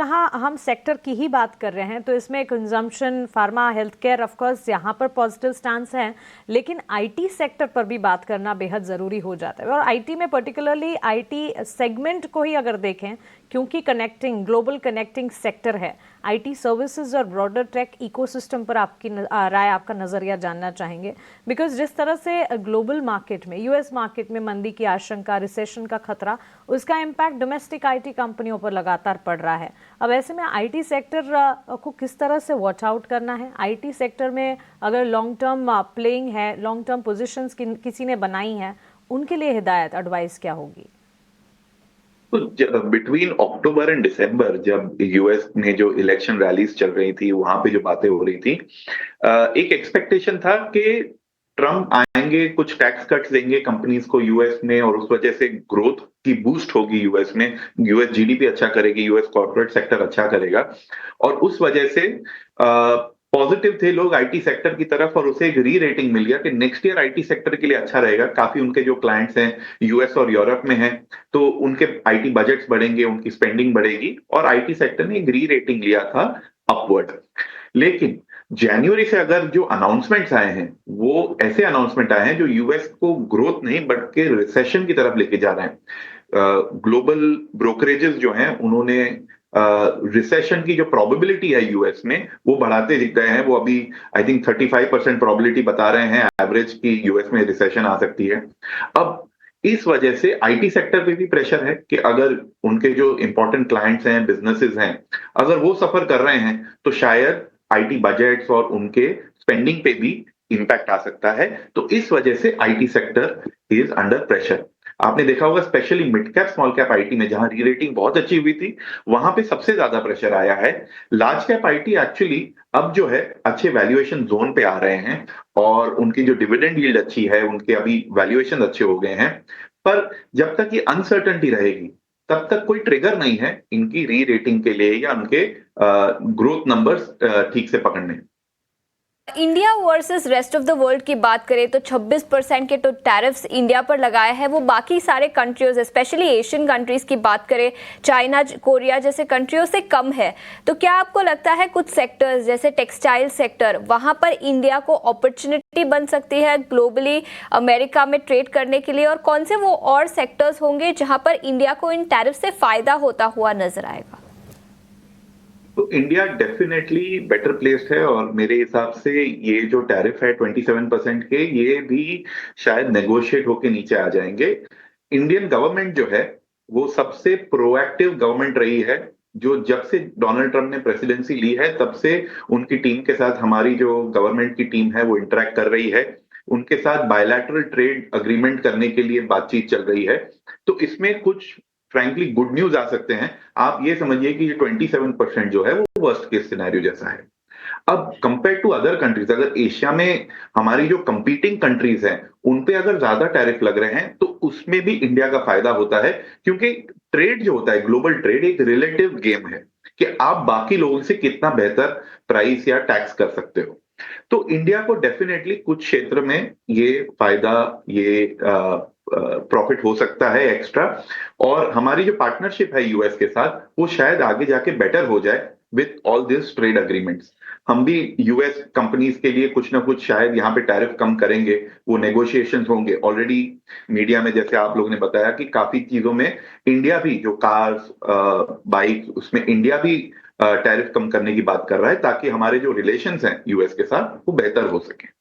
जहाँ हम सेक्टर की ही बात कर रहे हैं तो इसमें consumption, pharma, health care, of course यहाँ पर पॉजिटिव स्टांस है, लेकिन आईटी सेक्टर पर भी बात करना बेहद ज़रूरी हो जाता है। और आईटी में पर्टिकुलरली आईटी सेगमेंट को ही अगर देखें, क्योंकि कनेक्टिंग, ग्लोबल कनेक्टिंग सेक्टर है, आईटी सर्विसेज और ब्रॉडर टेक इकोसिस्टम पर आपकी राय, आपका नज़रिया जानना चाहेंगे। बिकॉज जिस तरह से ग्लोबल मार्केट में, यूएस मार्केट में मंदी की आशंका, रिसेशन का खतरा, उसका इम्पैक्ट डोमेस्टिक आईटी कंपनियों पर लगातार पड़ रहा है। अब ऐसे में आईटी सेक्टर को किस तरह से वॉच आउट करना है? आईटी सेक्टर में अगर लॉन्ग टर्म प्लेइंग है, लॉन्ग टर्म पोजीशंस किसी ने बनाई है, उनके लिए हिदायत, एडवाइस क्या होगी? तो बिटवीन अक्टूबर एंड दिसंबर जब यूएस में जो इलेक्शन रैलीज चल रही थी, वहां पे जो बातें हो रही थी, एक एक्सपेक्टेशन था कि ट्रम्प आएंगे, कुछ टैक्स कट्स देंगे कंपनीज को यूएस में, और उस वजह से ग्रोथ की बूस्ट होगी यूएस में, यूएस जीडीपी अच्छा करेगी, यूएस कॉर्पोरेट सेक्टर अच्छा करेगा। और उस वजह से पॉजिटिव थे लोग आईटी सेक्टर की तरफ, और उसे एक री रेटिंग मिल गया कि नेक्स्ट ईयर आईटी सेक्टर के लिए अच्छा रहेगा। काफी उनके जो क्लाइंट्स हैं यूएस और यूरोप में हैं, तो उनके आईटी बजट्स बढ़ेंगे, उनकी स्पेंडिंग बढ़ेगी, और आईटी सेक्टर ने एक री रेटिंग लिया था अपवर्ड। लेकिन जनवरी से अगर जो अनाउंसमेंट्स आए हैं, वो ऐसे अनाउंसमेंट आए हैं जो यूएस को ग्रोथ नहीं बल्कि रिसेशन की तरफ लेके जा रहे हैं। ग्लोबल ब्रोकरेजेस जो हैं, उन्होंने रिसेशन की जो प्रोबेबिलिटी है यूएस में, वो बढ़ाते दिख गए हैं। वो अभी आई थिंक 35% प्रोबेबिलिटी बता रहे हैं एवरेज की यूएस में रिसेशन आ सकती है। अब इस वजह से आईटी सेक्टर पे भी प्रेशर है कि अगर उनके जो इंपॉर्टेंट क्लाइंट्स हैं, बिजनेसेस हैं, अगर वो सफर कर रहे हैं, तो शायद आईटी बजट्स और उनके स्पेंडिंग पे भी इंपैक्ट आ सकता है। तो इस वजह से IT sector is under pressure. आपने देखा होगा specially mid cap small cap IT में, जहां री रेटिंग बहुत अच्छी हुई थी, वहां पे सबसे ज्यादा प्रेशर आया है। लार्ज कैप आईटी एक्चुअली अब जो है अच्छे वैल्यूएशन जोन पे आ रहे हैं, और उनकी जो डिविडेंड यील्ड अच्छी है, उनके अभी वैल्यूएशन अच्छे हो गए हैं। पर जब तक ये अनसर्टेनिटी रहेगी, तब तक कोई ट्रिगर नहीं है इनकी री रेटिंग के लिए या उनके ग्रोथ नंबर्स ठीक से पकड़ने। India versus rest of the world की बात करें तो 26% के तो टैरिफ्स इंडिया पर लगाए हैं, वो बाकी सारे कंट्रियों, स्पेशली एशियन कंट्रीज की बात करें, चाइना, कोरिया जैसे कंट्रियों से कम है। तो क्या आपको लगता है कुछ सेक्टर्स जैसे टेक्सटाइल सेक्टर, वहां पर इंडिया को अपॉर्चुनिटी बन सकती है ग्लोबली अमेरिका में ट्रेड करने के लिए? और कौन से वो और सेक्टर्स होंगे जहां पर इंडिया को इन टैरिफ से फायदा होता हुआ नजर आएगा? तो इंडिया डेफिनेटली बेटर प्लेस्ड है, और मेरे हिसाब से ये जो टैरिफ है 27% के, ये भी शायद नेगोशिएट होके नीचे आ जाएंगे। इंडियन गवर्नमेंट जो है, वो सबसे प्रोएक्टिव गवर्नमेंट रही है। जो जब से डोनाल्ड ट्रंप ने प्रेसिडेंसी ली है, तब से उनकी टीम के साथ हमारी जो गवर्नमेंट की टीम है वो इंटरेक्ट कर रही है। उनके साथ बायलैटरल ट्रेड अग्रीमेंट करने के लिए बातचीत चल रही है। तो इसमें कुछ फ्रैंकली गुड न्यूज आ सकते हैं। आप ये समझिए कि ये 27% जो है वो वर्स्ट केस सिनेरियो जैसा है। अब कंपेयर टू अदर कंट्रीज, अगर एशिया में हमारी जो कंपीटिंग कंट्रीज हैं, उन पे अगर ज्यादा टैरिफ लग रहे हैं, तो उसमें भी इंडिया का फायदा होता है। क्योंकि ट्रेड जो होता है, ग्लोबल ट्रेड, एक रिलेटिव गेम है कि आप बाकी लोगों से कितना बेहतर प्राइस या टैक्स कर सकते हो। तो इंडिया को डेफिनेटली कुछ क्षेत्र में ये फायदा, ये प्रॉफिट हो सकता है एक्स्ट्रा। और हमारी जो पार्टनरशिप है यूएस के साथ, वो शायद आगे जाके बेटर हो जाए with all this trade agreements. हम भी यूएस कंपनीज के लिए कुछ ना कुछ शायद यहाँ पे टैरिफ कम करेंगे, वो नेगोशिएशंस होंगे। ऑलरेडी मीडिया में जैसे आप लोगों ने बताया कि काफी चीजों में इंडिया भी, जो कार्स, बाइक, उसमें इंडिया भी टैरिफ कम करने की बात कर रहा है, ताकि हमारे जो रिलेशंस हैं यूएस के साथ वो बेहतर हो सके।